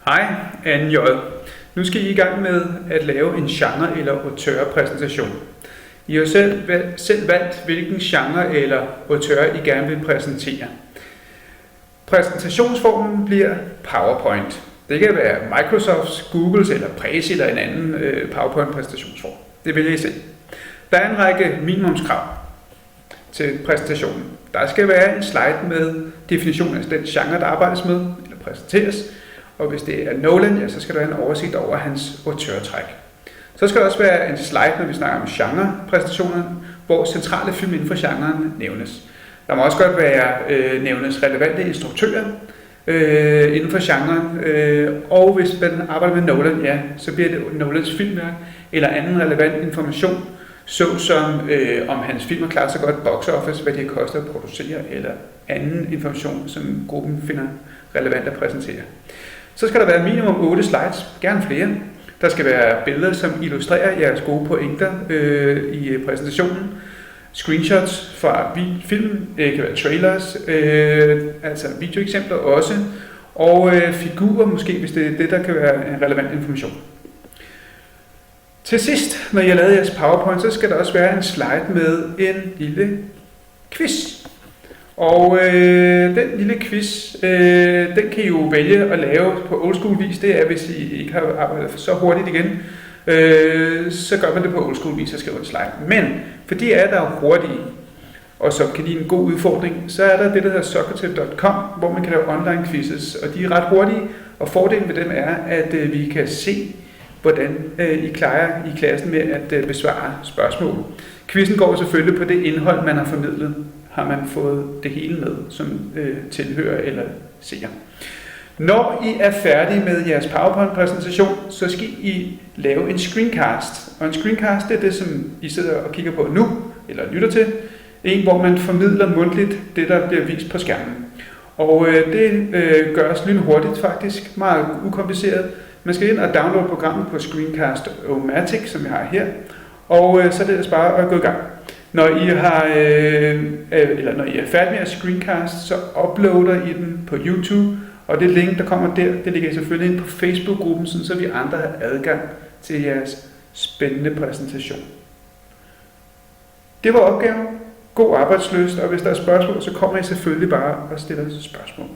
Hej, Anne J. Nu skal I i gang med at lave en genre- eller auteur-præsentation. I har selv valgt, hvilken genre eller auteur I gerne vil præsentere. Præsentationsformen bliver PowerPoint. Det kan være Microsofts, Googles eller Prezi eller en anden PowerPoint-præsentationsform. Det vælger I selv. Der er en række minimumskrav til præsentationen. Der skal være en slide med definition af den genre, der arbejdes med eller præsenteres. Og hvis det er Nolan, ja, så skal der være en oversigt over hans auteurtræk. Så skal der også være en slide, når vi snakker om genre-præsentationer, hvor centrale film inden for genren nævnes. Der må også godt være nævnes relevante instruktører inden for genren. Og hvis man arbejder med Nolan, ja, så bliver det Nolans filmværk eller anden relevant information, såsom om hans film klarer sig godt box office, hvad det koster at producere, eller anden information, som gruppen finder relevant at præsentere. Så skal der være minimum 8 slides, gerne flere. Der skal være billeder, som illustrerer jeres gode pointer i præsentationen. Screenshots fra film, det kan være trailers, altså videoeksempler også. Og figurer måske, hvis det er det, der kan være en relevant information. Til sidst, når I har lavet jeres PowerPoint, så skal der også være en slide med en lille quiz. Og den lille quiz, den kan I jo vælge at lave på old school vis. Det er, hvis I ikke har arbejdet så hurtigt igen, så gør man det på old school vis og skriver en slide. Men fordi er der hurtige, og som kan give en god udfordring, så er der det, der hedder Socrative.com, hvor man kan lave online quizzes, og de er ret hurtige, og fordelen ved dem er, at vi kan se, hvordan I klarer i klassen med at besvare spørgsmål. Quizzen går selvfølgelig på det indhold, man har formidlet. Har man fået det hele med som tilhører eller seer. Når I er færdige med jeres PowerPoint-præsentation, så skal I lave en screencast. Og en screencast, det er det, som I sidder og kigger på nu, eller lytter til. En, hvor man formidler mundtligt det, der bliver vist på skærmen. Og det gøres lynhurtigt faktisk, meget ukompliceret. Man skal ind og downloade programmet på Screencast-O-Matic, som jeg har her. Og så er det altså bare at gå i gang. Når I er færdige med at screencast, så uploader I den på YouTube, og det link, der kommer der, det ligger I selvfølgelig ind på Facebook-gruppen, så vi andre har adgang til jeres spændende præsentation. Det var opgaven. God arbejdslyst, og hvis der er spørgsmål, så kommer I selvfølgelig bare og stiller spørgsmål.